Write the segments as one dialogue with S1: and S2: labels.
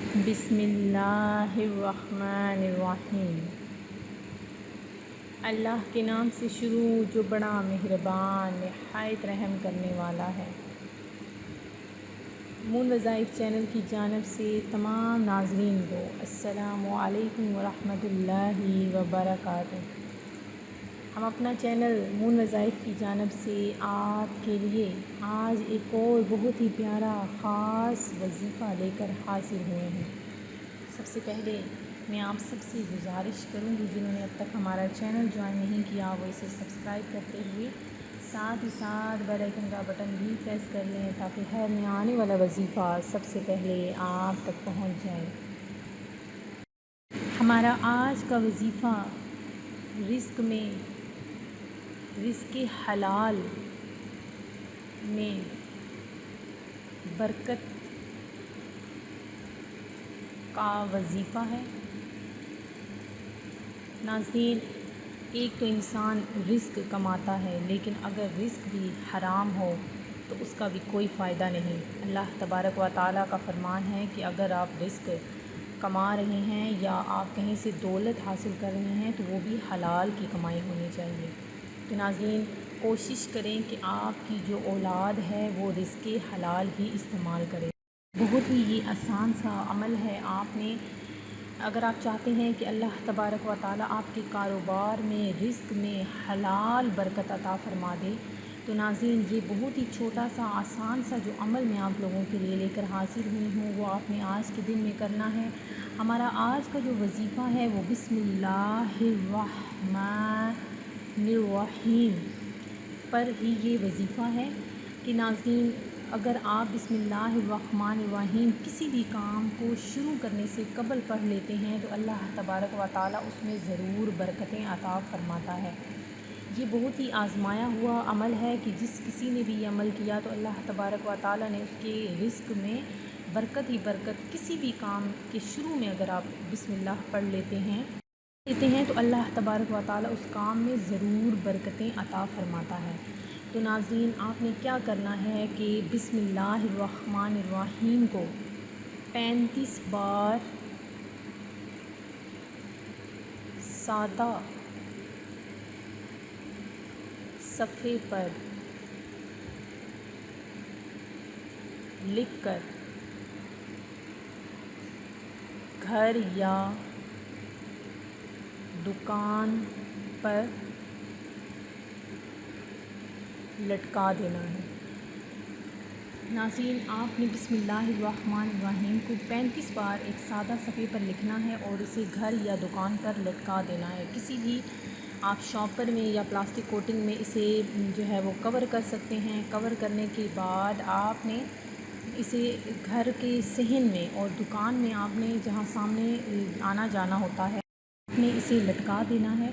S1: بسم اللہ الرحمن الرحیم۔ اللہ کے نام سے شروع جو بڑا مہربان نہایت رحم کرنے والا ہے۔ مون وظائف چینل کی جانب سے تمام ناظرین کو السلام علیکم ورحمۃ اللہ وبرکاتہ۔ ہم اپنا چینل مون وظائف کی جانب سے آپ کے لیے آج ایک اور بہت ہی پیارا خاص وظیفہ لے کر حاضر ہوئے ہیں۔ سب سے پہلے میں آپ سب سے گزارش کروں گی جنہوں نے اب تک ہمارا چینل جوائن نہیں کیا وہ اسے سبسکرائب کرتے ہوئے ساتھ ہی ساتھ بیل آئیکن کا بٹن بھی پریس کر لیں تاکہ ہر نیا آنے والا وظیفہ سب سے پہلے آپ تک پہنچ جائے۔ ہمارا آج کا وظیفہ رزق حلال میں برکت کا وظیفہ ہے۔ ناظرین، ایک تو انسان رزق کماتا ہے لیکن اگر رزق بھی حرام ہو تو اس کا بھی کوئی فائدہ نہیں۔ اللہ تبارک و تعالیٰ کا فرمان ہے کہ اگر آپ رزق کما رہے ہیں یا آپ کہیں سے دولت حاصل کر رہے ہیں تو وہ بھی حلال کی کمائی ہونی چاہیے۔ تو ناظرین، کوشش کریں کہ آپ کی جو اولاد ہے وہ رزق حلال ہی استعمال کرے۔ بہت ہی یہ آسان سا عمل ہے۔ اگر آپ چاہتے ہیں کہ اللہ تبارک و تعالیٰ آپ کے کاروبار میں رزق میں حلال برکت عطا فرما دے تو ناظرین یہ بہت ہی چھوٹا سا آسان سا جو عمل میں آپ لوگوں کے لیے لے کر حاضر ہوئی ہوں وہ آپ نے آج کے دن میں کرنا ہے۔ ہمارا آج کا جو وظیفہ ہے وہ بسم اللہ الرحمن الرحیم پر ہی یہ وظیفہ ہے کہ ناظرین اگر آپ بسم اللہ الرحمن الرحیم کسی بھی کام کو شروع کرنے سے قبل پڑھ لیتے ہیں تو اللہ تبارک و تعالیٰ اس میں ضرور برکتیں عطا فرماتا ہے۔ یہ بہت ہی آزمایا ہوا عمل ہے کہ جس کسی نے بھی یہ عمل کیا تو اللہ تبارک و تعالیٰ نے اس کے رزق میں برکت ہی برکت۔ کسی بھی کام کے شروع میں اگر آپ بسم اللہ پڑھ لیتے ہیں تو اللہ تبارک و تعالیٰ اس کام میں ضرور برکتیں عطا فرماتا ہے۔ تو ناظرین آپ نے کیا کرنا ہے کہ بسم اللہ الرحمن الرحیم کو 35 بار سادہ صفحے پر لکھ کر گھر یا دکان پر لٹکا دینا ہے۔ ناظرین آپ نے بسم اللہ الرحمن الرحیم کو 35 بار ایک سادہ صفحے پر لکھنا ہے اور اسے گھر یا دکان پر لٹکا دینا ہے۔ کسی بھی آپ شاپر میں یا پلاسٹک کوٹنگ میں اسے جو ہے وہ کور کر سکتے ہیں۔ کور کرنے کے بعد آپ نے اسے گھر کے صحن میں اور دکان میں آپ نے جہاں سامنے آنا جانا ہوتا ہے آپ نے اسے لٹکا دینا ہے۔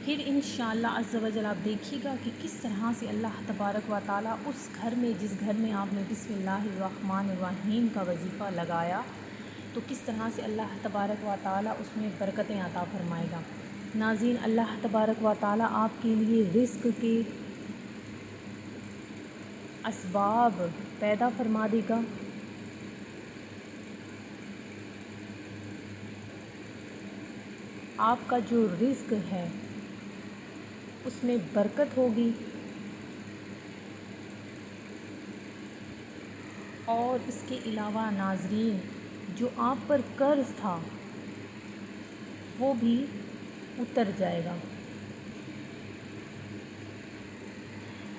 S1: پھر انشاءاللہ عز و جل آپ دیکھیے گا کہ کس طرح سے اللہ تبارک و تعالیٰ اس گھر میں جس گھر میں آپ نے بسم اللہ الرحمن الرحیم کا وظیفہ لگایا تو کس طرح سے اللہ تبارک و تعالیٰ اس میں برکتیں عطا فرمائے گا۔ ناظرین اللہ تبارک و تعالیٰ آپ کے لیے رزق کے اسباب پیدا فرما دے گا۔ آپ کا جو رزق ہے اس میں برکت ہوگی اور اس کے علاوہ ناظرین جو آپ پر قرض تھا وہ بھی اتر جائے گا۔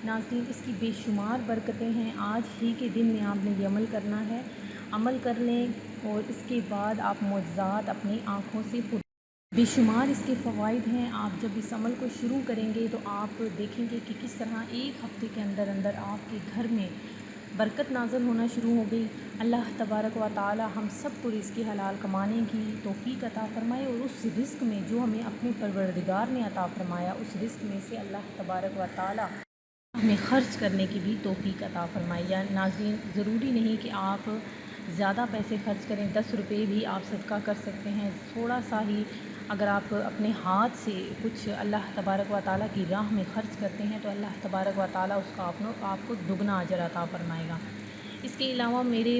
S1: ناظرین اس کی بے شمار برکتیں ہیں۔ آج ہی کے دن میں آپ نے یہ عمل کرنا ہے۔ عمل کر لیں اور اس کے بعد آپ معجزات اپنی آنکھوں سے بے شمار اس کے فوائد ہیں۔ آپ جب اس عمل کو شروع کریں گے تو آپ دیکھیں گے کہ کس طرح ایک ہفتے کے اندر اندر آپ کے گھر میں برکت نازل ہونا شروع ہو گئی۔ اللہ تبارک و تعالی ہم سب کو رزق حلال کمانے کی توفیق عطا فرمائے اور اس رزق میں جو ہمیں اپنے پروردگار نے عطا فرمایا اس رزق میں سے اللہ تبارک و تعالی ہمیں خرچ کرنے کی بھی توفیق عطا فرمائے۔ یا ناظرین ضروری نہیں کہ آپ زیادہ پیسے خرچ کریں، 10 روپے بھی آپ صدقہ کر سکتے ہیں۔ تھوڑا سا ہی اگر آپ اپنے ہاتھ سے کچھ اللہ تبارک و تعالیٰ کی راہ میں خرچ کرتے ہیں تو اللہ تبارک و تعالیٰ اس کا آپ کو دگنا اجر عطا فرمائے گا۔ اس کے علاوہ میرے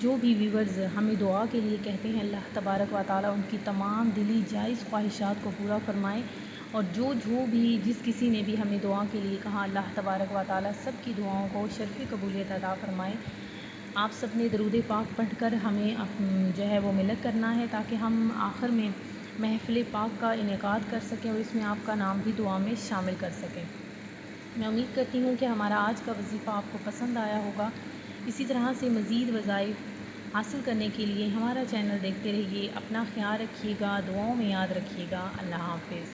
S1: جو بھی ویورز ہمیں دعا کے لیے کہتے ہیں، اللہ تبارک و تعالیٰ ان کی تمام دلی جائز خواہشات کو پورا فرمائے، اور جو بھی جس کسی نے بھی ہمیں دعا کے لیے کہا، اللہ تبارک و تعالیٰ سب کی دعاؤں کو شرف قبولیت عطا فرمائے۔ آپ سب نے درود پاک پڑھ کر ہمیں جو ہے وہ ملت کرنا ہے، تاکہ ہم آخر میں محفل پاک کا انعقاد کر سکیں اور اس میں آپ کا نام بھی دعا میں شامل کر سکیں۔ میں امید کرتی ہوں کہ ہمارا آج کا وظیفہ آپ کو پسند آیا ہوگا۔ اسی طرح سے مزید وظائف حاصل کرنے کے لیے ہمارا چینل دیکھتے رہیے۔ اپنا خیال رکھیے گا، دعاؤں میں یاد رکھیے گا۔ اللہ حافظ۔